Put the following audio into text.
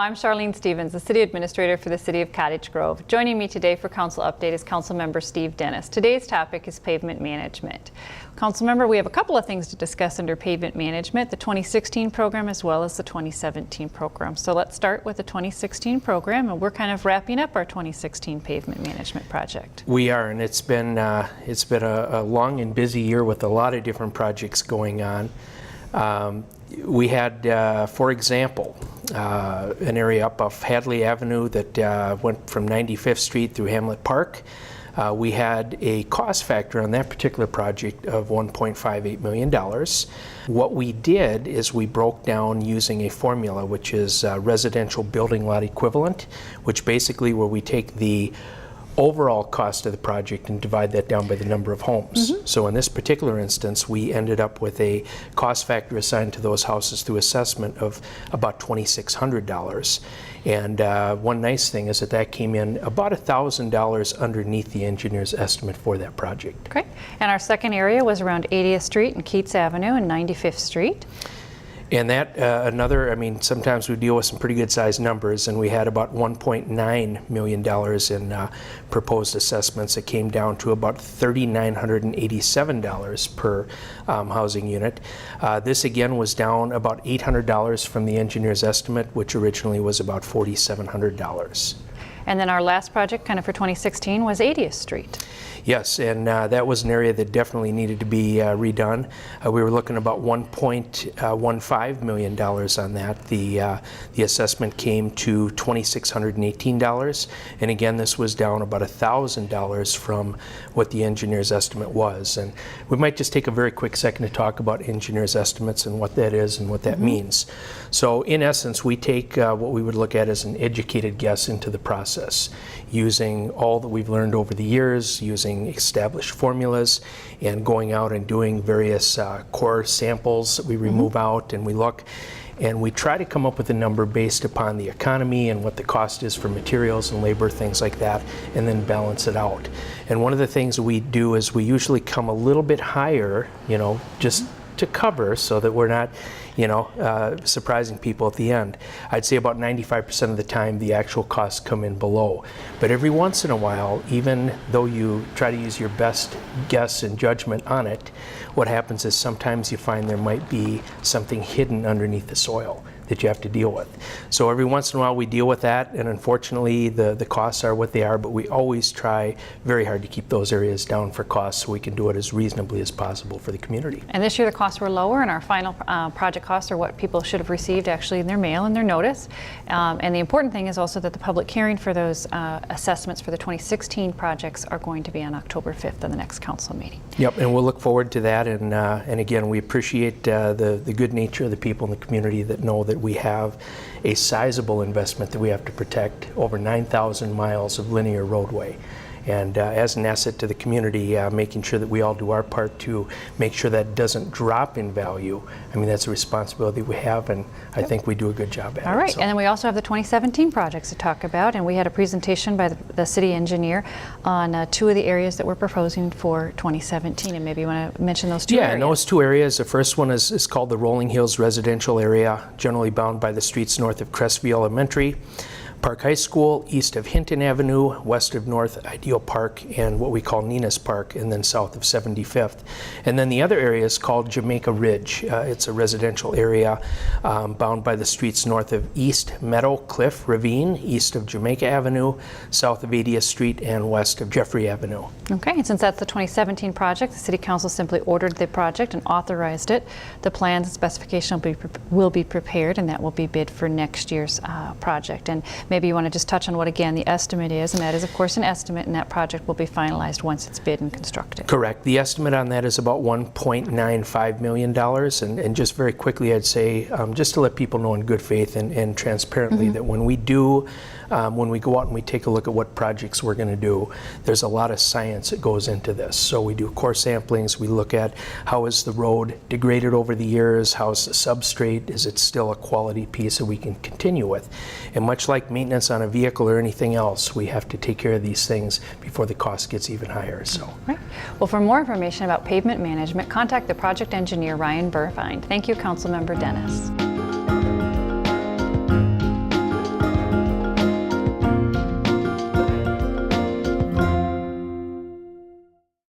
I'm Charlene Stevens, the City Administrator for the City of Cottage Grove. Joining me today for Council Update is Councilmember Steve Dennis. Today's topic is pavement management. Councilmember, we have a couple of things to discuss under pavement management, the 2016 program as well as the 2017 program. So let's start with the 2016 program, and we're kind of wrapping up our 2016 pavement management project. We are, and it's been a long and busy year with a lot of different projects going on. We had, for example, an area up off Hadley Avenue that went from 95th Street through Hamlet Park. We had a cost factor on that particular project of $1.58 million. What we did is we broke down using a formula, which is residential building lot equivalent, which basically where we take the overall cost of the project and divide that down by the number of homes. So in this particular instance, we ended up with a cost factor assigned to those houses through assessment of about $2,600. And one nice thing is that came in about $1,000 underneath the engineer's estimate for that project. Okay, and our second area was around 80th Street and Keats Avenue and 95th Street. And that, sometimes we deal with some pretty good sized numbers, and we had about $1.9 million in proposed assessments. It came down to about $3,987 per housing unit. This again was down about $800 from the engineer's estimate, which originally was about $4,700. And then our last project, kind of for 2016, was 80th Street. Yes, and that was an area that definitely needed to be redone. We were looking about $1.15 million on that. The assessment came to $2,618, and again, this was down about $1,000 from what the engineer's estimate was. And we might just take a very quick second to talk about engineer's estimates and what that is and what that means. So in essence, we take what we would look at as an educated guess into the process, using all that we've learned over the years, using established formulas, and going out and doing various core samples that we remove out, and we look and we try to come up with a number based upon the economy and what the cost is for materials and labor, things like that, and then balance it out. And one of the things we do is we usually come a little bit higher, just to cover so that we're not surprising people at the end. I'd say about 95% of the time the actual costs come in below. But every once in a while, even though you try to use your best guess and judgment on it, what happens is sometimes you find there might be something hidden underneath the soil that you have to deal with. So every once in a while we deal with that, and unfortunately the costs are what they are, but we always try very hard to keep those areas down for costs so we can do it as reasonably as possible for the community. And this year the costs were lower, and our final project costs are what people should have received actually in their mail and their notice. And the important thing is also that the public hearing for those assessments for the 2016 projects are going to be on October 5th in the next council meeting. Yep, and we'll look forward to that, and again, we appreciate the good nature of the people in the community that know that we have a sizable investment that we have to protect, over 9,000 miles of linear roadway. And as an asset to the community, making sure that we all do our part to make sure that doesn't drop in value. I mean, that's a responsibility we have, and I think we do a good job at it. All right, and then we also have the 2017 projects to talk about, and we had a presentation by the city engineer on two of the areas that we're proposing for 2017, and maybe you want to mention those two areas. Yeah, those two areas. The first one is called the Rolling Hills Residential Area, generally bound by the streets north of Crestview Elementary, Park High School, east of Hinton Avenue, west of North Ideal Park, and what we call Nina's Park, and then south of 75th. And then the other area is called Jamaica Ridge. It's a residential area bound by the streets north of East Meadow Cliff Ravine, east of Jamaica Avenue, south of 80th Street, and west of Jeffrey Avenue. Okay, and since that's the 2017 project, the City Council simply ordered the project and authorized it. The plans and specification will be prepared, and that will be bid for next year's project. And maybe you want to just touch on what, again, the estimate is, and that is, of course, an estimate, and that project will be finalized once it's bid and constructed. Correct. The estimate on that is about $1.95 million, and just very quickly, I'd say, just to let people know in good faith and transparently that when we go out and we take a look at what projects we're going to do, there's a lot of science that goes into this. So we do core samplings, we look at how is the road degraded over the years, how's the substrate, is it still a quality piece that we can continue with? And much like maintenance on a vehicle or anything else, we have to take care of these things before the cost gets even higher. So. Right. Well, for more information about pavement management, contact the project engineer Ryan Burfine. Thank you, Councilmember Dennis.